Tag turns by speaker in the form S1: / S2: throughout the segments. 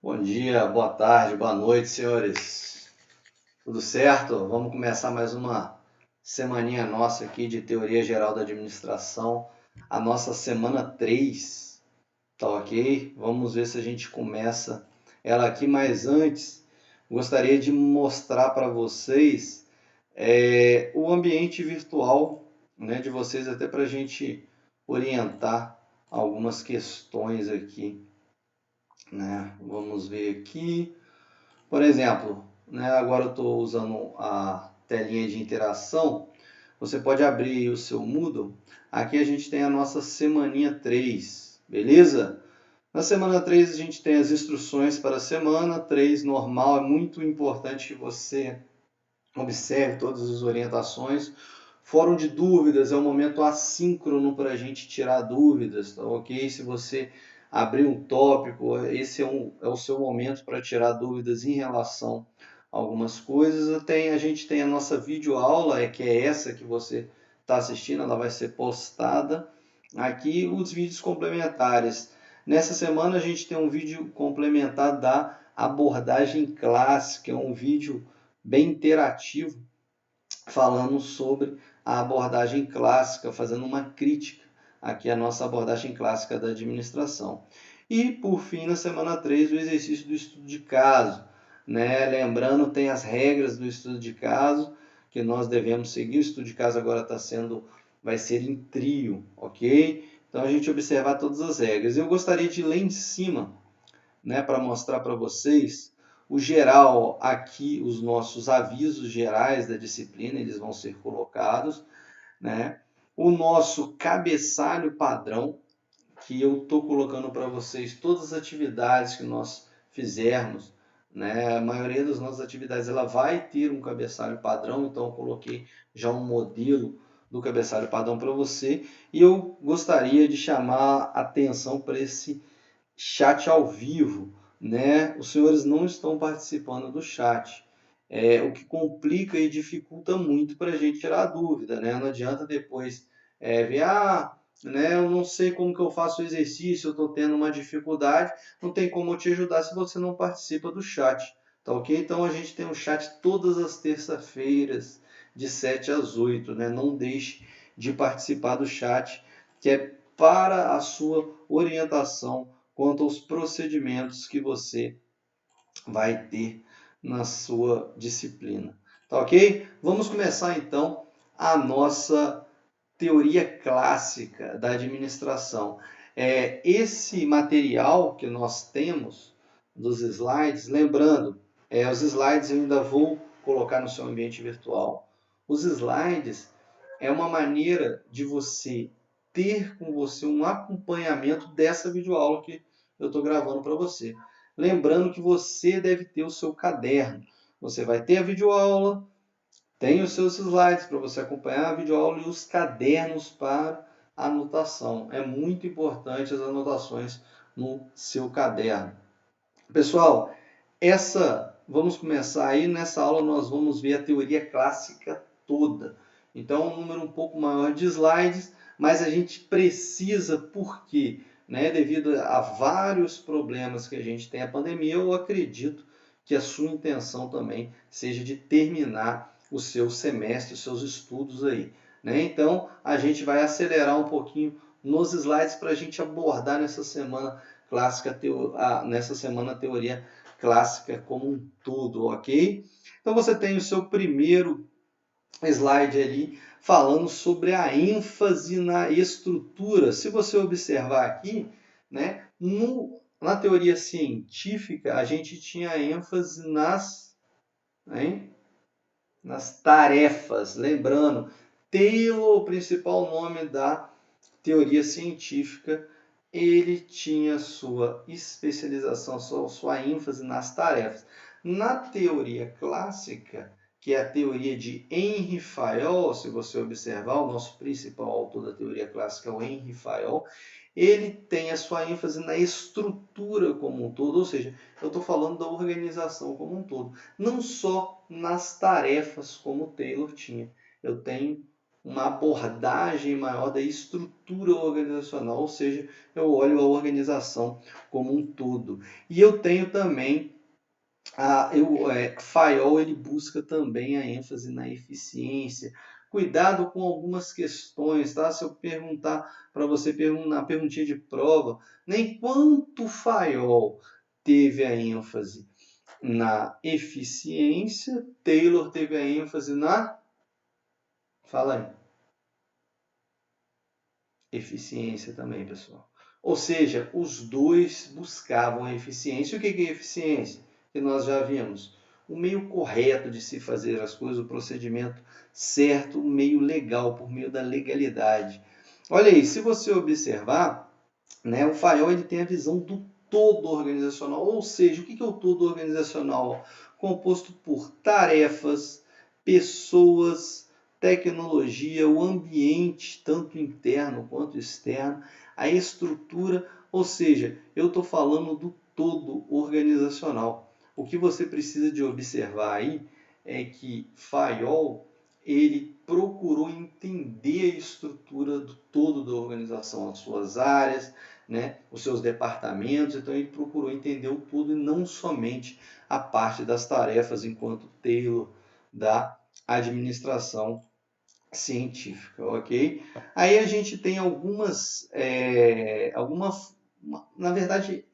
S1: Bom dia, boa tarde, boa noite, senhores. Tudo certo? Vamos começar mais uma semaninha nossa aqui de Teoria Geral da Administração, a nossa semana 3, tá ok? Vamos ver se a gente começa ela aqui, mas antes gostaria de mostrar para vocês o ambiente virtual, né, de vocês, até para a gente orientar algumas questões aqui, né? Vamos ver aqui. Por exemplo, né, agora eu estou usando a telinha de interação. Você pode abrir o seu Moodle. Aqui a gente tem a nossa semaninha 3, beleza? Na semana 3 a gente tem as instruções para a semana 3 normal. É muito importante que você observe todas as orientações. Fórum de dúvidas é um momento assíncrono para a gente tirar dúvidas, tá ok? Se você abrir um tópico, esse é o seu momento para tirar dúvidas em relação a algumas coisas. A gente tem a nossa videoaula, que é essa que você está assistindo, ela vai ser postada. Aqui os vídeos complementares. Nessa semana a gente tem um vídeo complementar da abordagem clássica, é um vídeo bem interativo, falando sobre a abordagem clássica, fazendo uma crítica aqui à nossa abordagem clássica da administração. E, por fim, na semana 3, o exercício do estudo de caso. Né? Lembrando, tem as regras do estudo de caso que nós devemos seguir. O estudo de caso agora vai ser em trio, ok? Então, a gente observar todas as regras. Eu gostaria de ler em cima, né, para mostrar para vocês o geral. Aqui os nossos avisos gerais da disciplina, eles vão ser colocados, né? O nosso cabeçalho padrão, que eu estou colocando para vocês todas as atividades que nós fizermos, né? A maioria das nossas atividades ela vai ter um cabeçalho padrão, então eu coloquei já um modelo do cabeçalho padrão para você, e eu gostaria de chamar a atenção para esse chat ao vivo, né? Os senhores não estão participando do chat, o que complica e dificulta muito para a gente tirar a dúvida, né? Não adianta depois ver, né, eu não sei como que eu faço o exercício, eu estou tendo uma dificuldade, não tem como eu te ajudar se você não participa do chat, tá ok? Então a gente tem um chat todas as terças-feiras, de 7 às 8, né? Não deixe de participar do chat, que é para a sua orientação quanto aos procedimentos que você vai ter na sua disciplina. Tá ok? Vamos começar então a nossa teoria clássica da administração. Esse material que nós temos dos slides, lembrando, os slides eu ainda vou colocar no seu ambiente virtual. Os slides é uma maneira de você ter com você um acompanhamento dessa videoaula que eu estou gravando para você. Lembrando que você deve ter o seu caderno. Você vai ter a videoaula, tem os seus slides para você acompanhar a videoaula e os cadernos para anotação. É muito importante as anotações no seu caderno. Pessoal, vamos começar aí. Nessa aula nós vamos ver a teoria clássica toda. Então, um número um pouco maior de slides, mas a gente precisa, por quê? Né? Devido a vários problemas que a gente tem a pandemia, eu acredito que a sua intenção também seja de terminar o seu semestre, os seus estudos aí. Né? Então, a gente vai acelerar um pouquinho nos slides para a gente abordar nessa semana clássica, nessa semana a teoria clássica como um todo, ok? Então você tem o seu primeiro slide ali falando sobre a ênfase na estrutura. Se você observar aqui, né, na teoria científica, a gente tinha ênfase nas tarefas. Lembrando, Taylor, o principal nome da teoria científica, ele tinha sua especialização, sua ênfase nas tarefas. Na teoria clássica, que é a teoria de Henri Fayol, se você observar, o nosso principal autor da teoria clássica é o Henri Fayol, ele tem a sua ênfase na estrutura como um todo, ou seja, eu estou falando da organização como um todo, não só nas tarefas como o Taylor tinha. Eu tenho uma abordagem maior da estrutura organizacional, ou seja, eu olho a organização como um todo. E eu tenho também FAIOL, ele busca também a ênfase na eficiência. Cuidado com algumas questões, tá? Se eu perguntar para você na perguntinha de prova, nem quanto FAIOL teve a ênfase na eficiência, Taylor teve a ênfase na... Fala aí. Eficiência também, pessoal. Ou seja, os dois buscavam a eficiência. O que é eficiência? Que nós já vimos. O meio correto de se fazer as coisas, o procedimento certo, o meio legal, por meio da legalidade. Olha aí, se você observar, né, o FAIOL ele tem a visão do todo organizacional, ou seja, o que é o todo organizacional? Composto por tarefas, pessoas, tecnologia, o ambiente, tanto interno quanto externo, a estrutura, ou seja, eu estou falando do todo organizacional. O que você precisa de observar aí é que FAIOL ele procurou entender a estrutura do todo da organização, as suas áreas, né, os seus departamentos, então ele procurou entender o todo e não somente a parte das tarefas, enquanto Taylor da administração científica, ok? Aí a gente tem na verdade,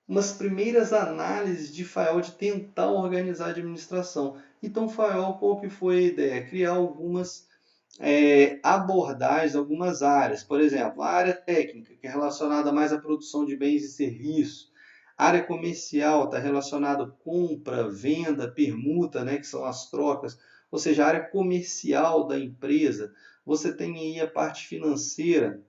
S1: umas primeiras análises de FAIOL de tentar organizar a administração. Então, FAIOL, qual que foi a ideia? Criar algumas abordagens, algumas áreas. Por exemplo, a área técnica, que é relacionada mais à produção de bens e serviços. A área comercial está relacionada à compra, venda, permuta, né, que são as trocas. Ou seja, a área comercial da empresa. Você tem aí a parte financeira,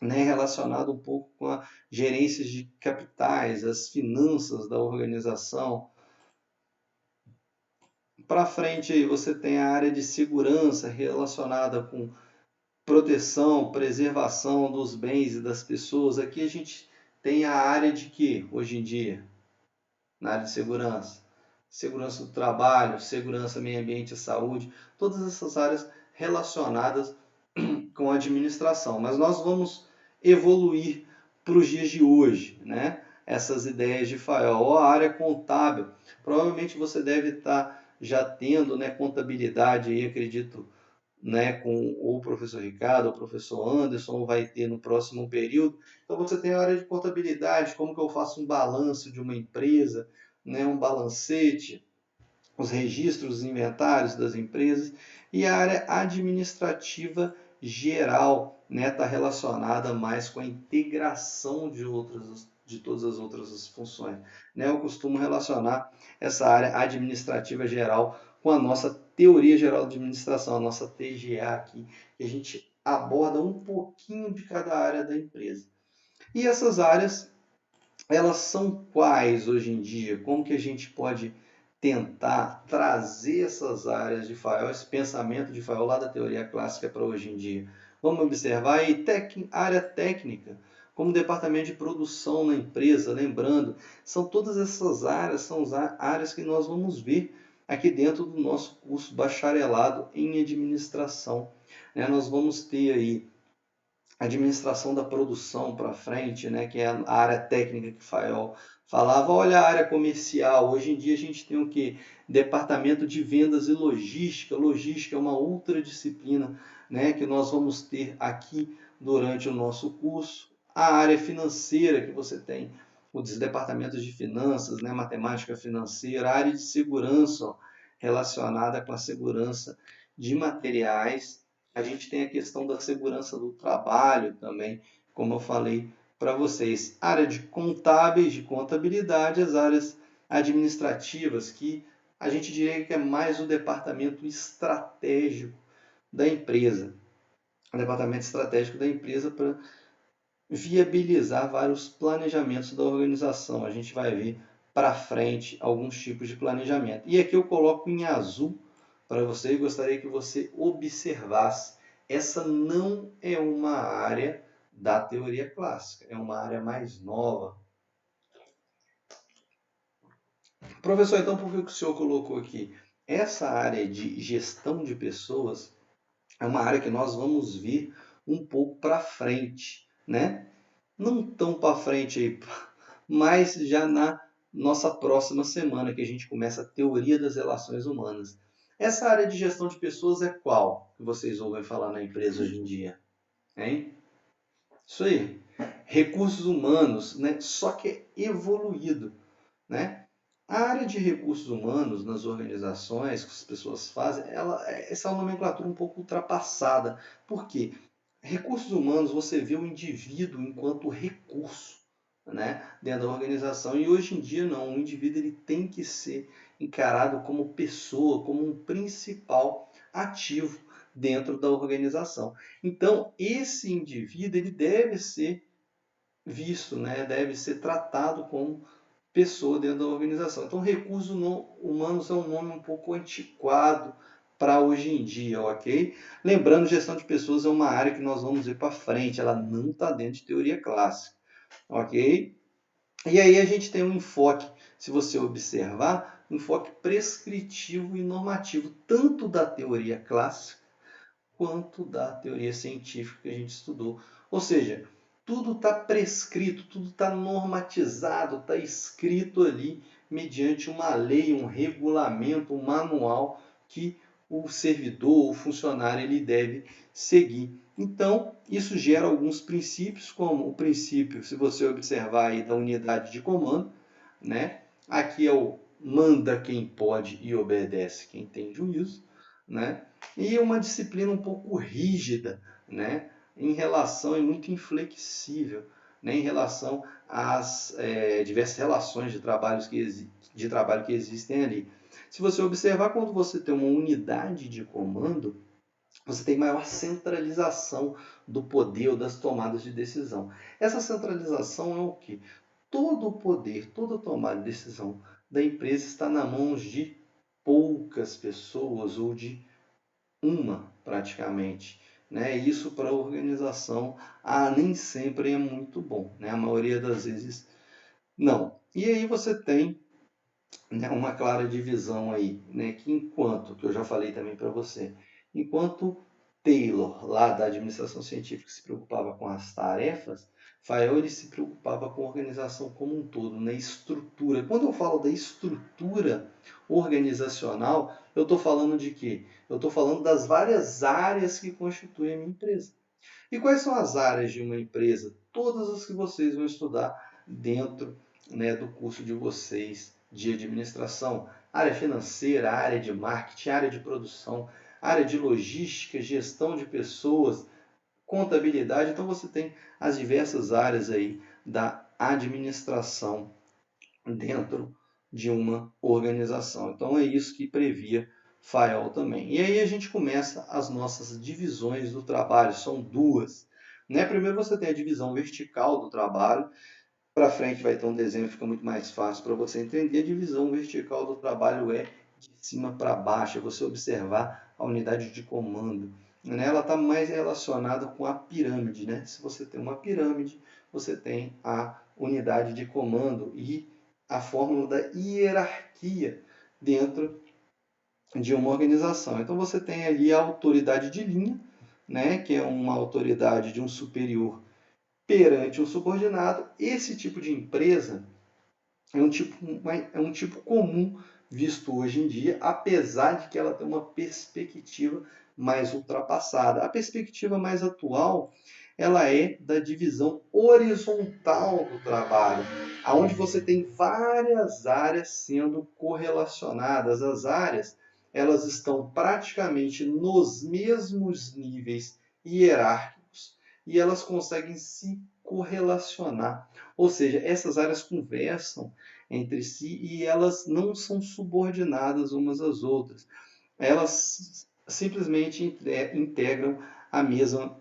S1: né, relacionada um pouco com a gerência de capitais, as finanças da organização. Para frente aí você tem a área de segurança relacionada com proteção, preservação dos bens e das pessoas. Aqui a gente tem a área de que hoje em dia? Na área de segurança. Segurança do trabalho, segurança, meio ambiente e saúde. Todas essas áreas relacionadas com a administração. Mas nós vamos evoluir para os dias de hoje, né? Essas ideias de FAIOL. A área contábil. Provavelmente você deve estar já tendo, né, contabilidade aí, acredito, né, com o professor Ricardo, o professor Anderson, vai ter no próximo período. Então você tem a área de contabilidade, como que eu faço um balanço de uma empresa, né, um balancete, os registros, os inventários das empresas, e a área administrativa geral, né, está relacionada mais com a integração de todas as outras funções. Né? Eu costumo relacionar essa área administrativa geral com a nossa teoria geral de administração, a nossa TGA aqui, que a gente aborda um pouquinho de cada área da empresa. E essas áreas, elas são quais hoje em dia? Como que a gente pode tentar trazer essas áreas de FAIOL, esse pensamento de FAIOL lá da teoria clássica para hoje em dia? Vamos observar aí área técnica, como departamento de produção na empresa, lembrando, são todas essas áreas, são áreas que nós vamos ver aqui dentro do nosso curso bacharelado em administração. Nós vamos ter aí administração da produção para frente, né, que é a área técnica que FAIOL falava. Olha a área comercial, hoje em dia a gente tem o que? Departamento de vendas e logística. Logística é uma outra disciplina, né, que nós vamos ter aqui durante o nosso curso. A área financeira, que você tem os departamentos de finanças, né, matemática financeira, a área de segurança, ó, relacionada com a segurança de materiais. A gente tem a questão da segurança do trabalho também, como eu falei para vocês. Área de contábeis, de contabilidade, as áreas administrativas, que a gente diria que é mais o departamento estratégico da empresa. O departamento estratégico da empresa para viabilizar vários planejamentos da organização. A gente vai ver para frente alguns tipos de planejamento. E aqui eu coloco em azul para você e gostaria que você observasse. Essa não é uma área da teoria clássica, é uma área mais nova. Professor, então por que o senhor colocou aqui? Essa área de gestão de pessoas, é uma área que nós vamos vir um pouco para frente, né? Não tão para frente aí, mas já na nossa próxima semana que a gente começa a teoria das relações humanas. Essa área de gestão de pessoas é qual que vocês ouvem falar na empresa hoje em dia? Hein? Isso aí. Recursos humanos, né? Só que é evoluído, né? A área de recursos humanos nas organizações que as pessoas fazem, essa é uma nomenclatura um pouco ultrapassada. Por quê? Recursos humanos, você vê o indivíduo enquanto recurso, né, dentro da organização. E hoje em dia não, o indivíduo ele tem que ser encarado como pessoa, como um principal ativo dentro da organização. Então, esse indivíduo ele deve ser visto, né, deve ser tratado como pessoa dentro da organização. Então, recursos humanos é um nome um pouco antiquado para hoje em dia, ok? Lembrando, gestão de pessoas é uma área que nós vamos ver para frente, ela não está dentro de teoria clássica, ok? E aí a gente tem um enfoque, se você observar, um enfoque prescritivo e normativo, tanto da teoria clássica quanto da teoria científica que a gente estudou. Ou seja, tudo está prescrito, tudo está normatizado, está escrito ali mediante uma lei, um regulamento, um manual que o servidor, o funcionário, ele deve seguir. Então, isso gera alguns princípios, como o princípio, se você observar aí, da unidade de comando, né? Aqui é o manda quem pode e obedece quem tem juízo, né? E uma disciplina um pouco rígida, né? Em relação e muito inflexível, né? Em relação às diversas relações de trabalho que existem ali. Se você observar, quando você tem uma unidade de comando, você tem maior centralização do poder ou das tomadas de decisão. Essa centralização é o que? Todo o poder, toda a tomada de decisão da empresa está na mãos de poucas pessoas ou de uma praticamente. Né? Isso para a organização nem sempre é muito bom. Né? A maioria das vezes não. E aí você tem, né, uma clara divisão aí, né, que enquanto, que eu já falei também para você, enquanto Taylor, lá da administração científica, se preocupava com as tarefas, Fayol ele se preocupava com a organização como um todo, na estrutura. Quando eu falo da estrutura organizacional, eu estou falando de quê? Eu estou falando das várias áreas que constituem a minha empresa. E quais são as áreas de uma empresa? Todas as que vocês vão estudar dentro, né, do curso de vocês de administração. Área financeira, área de marketing, área de produção, área de logística, gestão de pessoas, contabilidade. Então você tem as diversas áreas aí da administração dentro de uma organização. Então é isso que previa Fayol também. E aí a gente começa as nossas divisões do trabalho, são duas. Né? Primeiro você tem a divisão vertical do trabalho, para frente vai ter um desenho que fica muito mais fácil para você entender. A divisão vertical do trabalho é de cima para baixo, é você observar a unidade de comando. Né? Ela está mais relacionada com a pirâmide. Né? Se você tem uma pirâmide, você tem a unidade de comando e a fórmula da hierarquia dentro de uma organização. Então você tem ali a autoridade de linha, né, que é uma autoridade de um superior perante um subordinado. Esse tipo de empresa é um tipo comum visto hoje em dia, apesar de que ela tem uma perspectiva mais ultrapassada. A perspectiva mais atual, ela é da divisão horizontal do trabalho, aonde você tem várias áreas sendo correlacionadas. As áreas, elas estão praticamente nos mesmos níveis hierárquicos e elas conseguem se correlacionar. Ou seja, essas áreas conversam entre si e elas não são subordinadas umas às outras. Elas simplesmente integram a mesma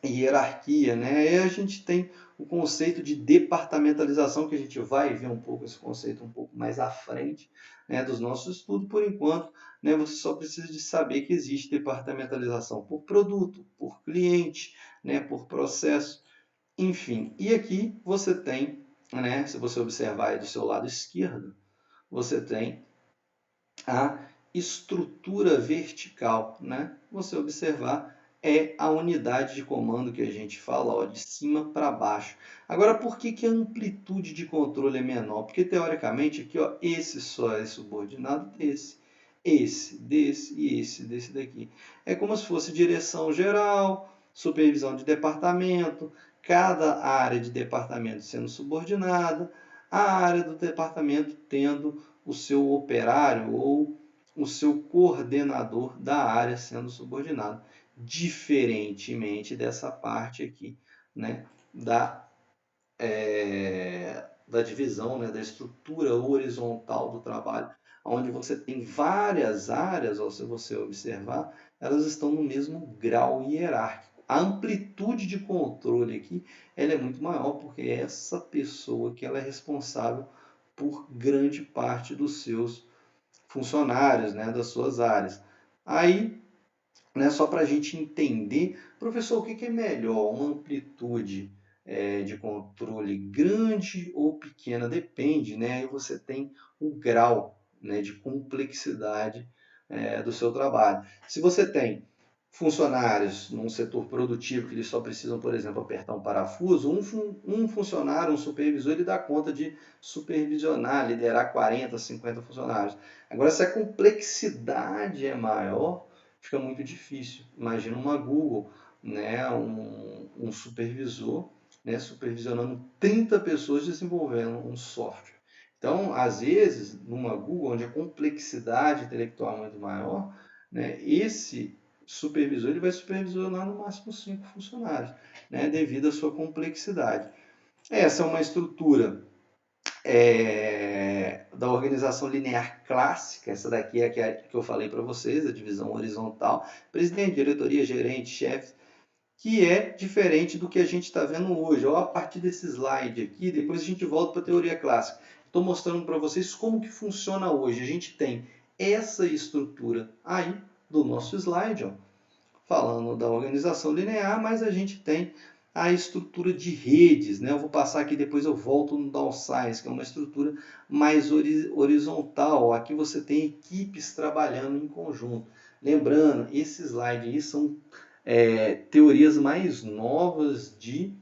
S1: hierarquia, né? E a gente tem o conceito de departamentalização, que a gente vai ver um pouco esse conceito um pouco mais à frente, né, dos nossos estudos. Por enquanto, né, você só precisa de saber que existe departamentalização por produto, por cliente, né, por processo, enfim. E aqui você tem, né, se você observar aí do seu lado esquerdo, você tem a estrutura vertical, né? você observar, é a unidade de comando que a gente fala, ó, de cima para baixo. Agora, por que, que a amplitude de controle é menor? Porque, teoricamente, aqui, ó, esse só é subordinado desse, esse, desse e esse, desse daqui. É como se fosse direção geral, supervisão de departamento, cada área de departamento sendo subordinada, a área do departamento tendo o seu operário ou o seu coordenador da área sendo subordinado, diferentemente dessa parte aqui, né, da divisão, né, da estrutura horizontal do trabalho, onde você tem várias áreas, ó, se você observar, elas estão no mesmo grau hierárquico. A amplitude de controle aqui, ela é muito maior, porque essa pessoa que ela é responsável por grande parte dos seus funcionários, né, das suas áreas. Aí, né, só para a gente entender, professor, o que é melhor? Uma amplitude de controle grande ou pequena? Depende, né? Aí você tem o grau, né, de complexidade do seu trabalho. Se você tem funcionários num setor produtivo que eles só precisam, por exemplo, apertar um parafuso, um funcionário, um supervisor, ele dá conta de supervisionar, liderar 40, 50 funcionários. Agora, se a complexidade é maior, fica muito difícil. Imagina uma Google, né, um supervisor, né, supervisionando 30 pessoas desenvolvendo um software. Então, às vezes, numa Google, onde a complexidade intelectual é muito maior, né, esse supervisor ele vai supervisionar no máximo 5 funcionários, né, devido à sua complexidade. Essa é uma estrutura da organização linear clássica, essa daqui é a que eu falei para vocês, a divisão horizontal, presidente, diretoria, gerente, chefe, que é diferente do que a gente está vendo hoje. Ó, a partir desse slide aqui, depois a gente volta para a teoria clássica. Estou mostrando para vocês como que funciona hoje. A gente tem essa estrutura aí do nosso slide, ó, falando da organização linear, mas a gente tem a estrutura de redes, né? Eu vou passar aqui, depois eu volto no downsize, que é uma estrutura mais horizontal. Aqui você tem equipes trabalhando em conjunto. Lembrando, esse slide aí são teorias mais novas de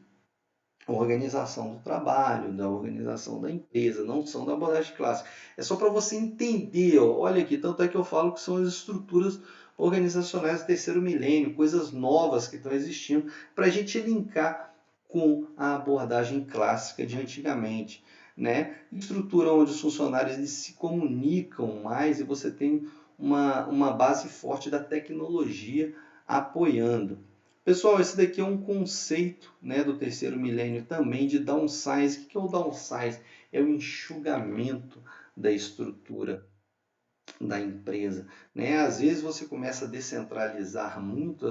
S1: organização do trabalho, da organização da empresa, não são da abordagem clássica. É só para você entender, ó, olha aqui, tanto é que eu falo que são as estruturas organizacionais do terceiro milênio, coisas novas que estão existindo, para a gente linkar com a abordagem clássica de antigamente. Né? Estrutura onde os funcionários eles se comunicam mais e você tem uma base forte da tecnologia apoiando. Pessoal, esse daqui é um conceito, né, do terceiro milênio também de downsize. O que é o downsize? É o enxugamento da estrutura da empresa. Né? Às vezes você começa a descentralizar muito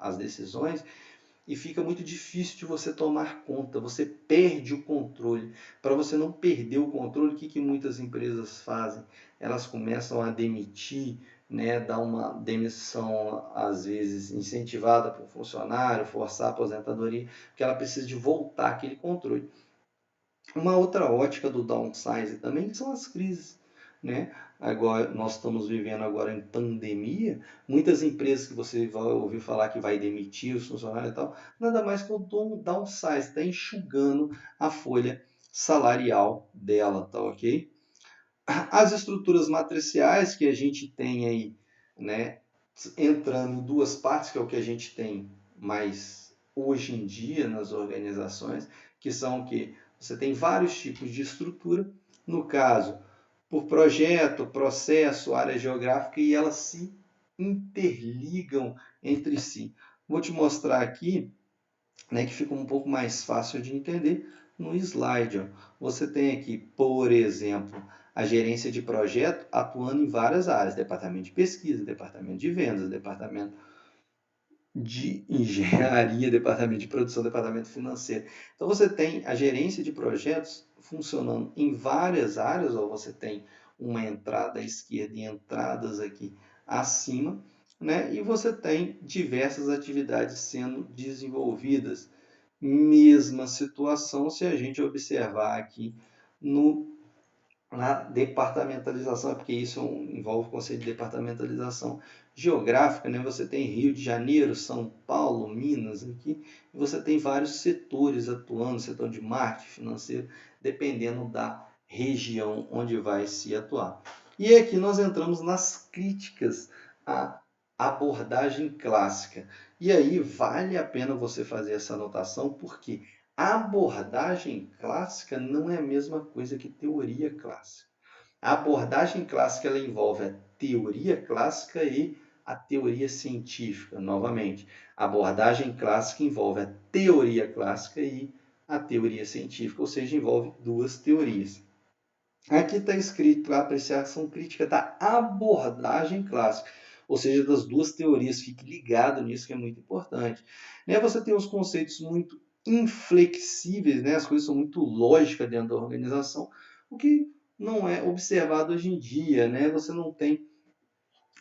S1: as decisões e fica muito difícil de você tomar conta, você perde o controle. Para você não perder o controle, o que muitas empresas fazem? Elas começam a demitir, né, dar uma demissão, às vezes, incentivada por funcionário, forçar a aposentadoria, porque ela precisa de voltar aquele controle. Uma outra ótica do downsize também são as crises. Né? Agora, nós estamos vivendo agora em pandemia, muitas empresas que você vai ouvir falar que vai demitir os funcionários e tal, nada mais que o downsize, está enxugando a folha salarial dela, tá ok? As estruturas matriciais que a gente tem aí, né, entrando em duas partes, que é o que a gente tem mais hoje em dia nas organizações, que são o que? Você tem vários tipos de estrutura, no caso, por projeto, processo, área geográfica, e elas se interligam entre si. Vou te mostrar aqui, né, que fica um pouco mais fácil de entender no slide. Ó. Você tem aqui, por exemplo, a gerência de projeto atuando em várias áreas, departamento de pesquisa, departamento de vendas, departamento de engenharia, departamento de produção, departamento financeiro. Então você tem a gerência de projetos funcionando em várias áreas, ou você tem uma entrada à esquerda e entradas aqui acima, né? E você tem diversas atividades sendo desenvolvidas. Mesma situação se a gente observar aqui na departamentalização, porque isso envolve o conceito de departamentalização geográfica, né? Você tem Rio de Janeiro, São Paulo, Minas aqui, e você tem vários setores atuando, setor de marketing financeiro, dependendo da região onde vai se atuar. E aqui nós entramos nas críticas à abordagem clássica. E aí vale a pena você fazer essa anotação, porque a abordagem clássica não é a mesma coisa que teoria clássica. A abordagem clássica ela envolve a teoria clássica e a teoria científica, novamente. A abordagem clássica envolve a teoria clássica e a teoria científica, ou seja, envolve duas teorias. Aqui está escrito a apreciação crítica da abordagem clássica, ou seja, das duas teorias. Fique ligado nisso que é muito importante. Você tem os conceitos muito inflexíveis, as coisas são muito lógicas dentro da organização, o que não é observado hoje em dia. Você não tem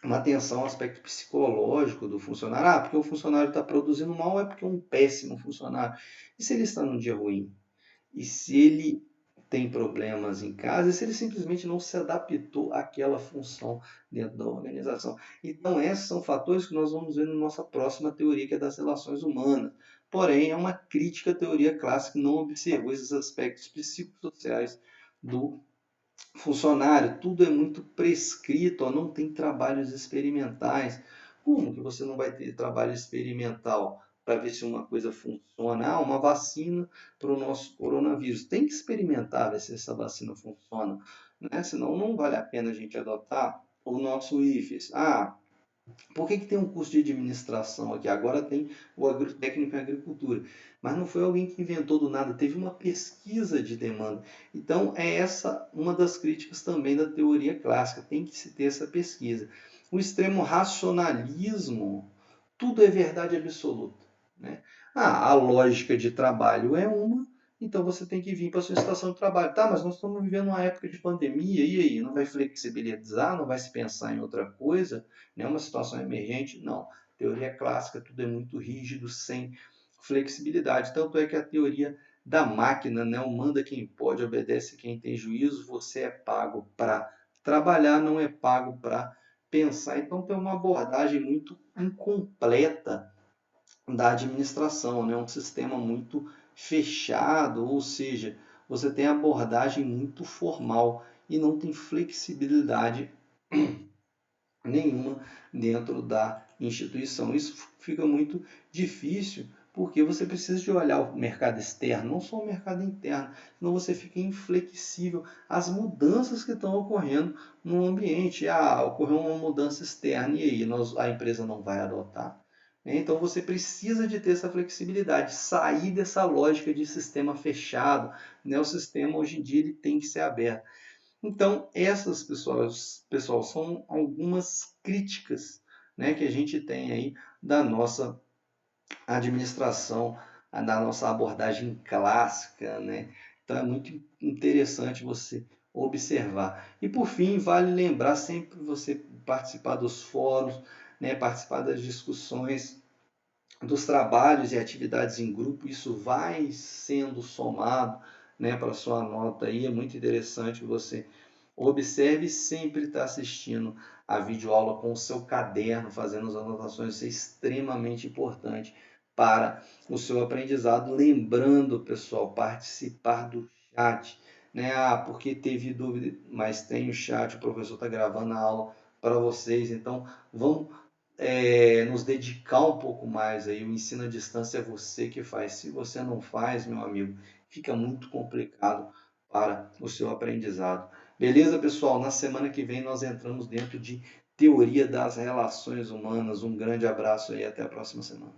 S1: uma atenção ao aspecto psicológico do funcionário. Porque o funcionário está produzindo mal é porque é um péssimo funcionário. E se ele está num dia ruim? E se ele tem problemas em casa, e se ele simplesmente não se adaptou àquela função dentro da organização. Então, esses são fatores que nós vamos ver na nossa próxima teoria, que é das relações humanas. Porém, é uma crítica à teoria clássica que não observou esses aspectos psicossociais do funcionário. Tudo é muito prescrito, não tem trabalhos experimentais. Como que você não vai ter trabalho experimental para ver se uma coisa funciona? Uma vacina para o nosso coronavírus. Tem que experimentar ver se essa vacina funciona, Senão não vale a pena a gente adotar o nosso IFES. Por que tem um curso de administração aqui? Agora tem o técnico em agricultura. Mas não foi alguém que inventou do nada, teve uma pesquisa de demanda. Então, é essa uma das críticas também da teoria clássica, tem que se ter essa pesquisa. O extremo racionalismo, tudo é verdade absoluta. A lógica de trabalho é uma, então você tem que vir para a sua estação de trabalho. Tá, mas nós estamos vivendo uma época de pandemia, e aí? Não vai flexibilizar? Não vai se pensar em outra coisa? Uma situação emergente? Não. Teoria clássica, tudo é muito rígido, sem flexibilidade. Tanto é que a teoria da máquina, o manda quem pode, obedece quem tem juízo, você é pago para trabalhar, não é pago para pensar. Então tem uma abordagem muito incompleta da administração, um sistema muito fechado, ou seja, você tem abordagem muito formal e não tem flexibilidade nenhuma dentro da instituição. Isso fica muito difícil porque você precisa de olhar o mercado externo, não só o mercado interno, senão você fica inflexível às mudanças que estão ocorrendo no ambiente. Ocorreu uma mudança externa e aí a empresa não vai adotar. Então você precisa de ter essa flexibilidade, sair dessa lógica de sistema fechado. O sistema hoje em dia ele tem que ser aberto. Então, essas pessoal, são algumas críticas que a gente tem aí da nossa administração, da nossa abordagem clássica. Então, é muito interessante você observar. E, por fim, vale lembrar sempre você participar dos fóruns, participar das discussões, dos trabalhos e atividades em grupo. Isso vai sendo somado para a sua nota aí. É muito interessante que você observe sempre estar assistindo a videoaula com o seu caderno, fazendo as anotações. Isso é extremamente importante para o seu aprendizado. Lembrando, pessoal, participar do chat. Porque teve dúvida, mas tem o chat, o professor está gravando a aula para vocês. Então, vamos nos dedicar um pouco mais aí. O ensino à distância é você que faz. Se você não faz, meu amigo, fica muito complicado para o seu aprendizado. Beleza, pessoal? Na semana que vem nós entramos dentro de teoria das relações humanas. Um grande abraço e até a próxima semana.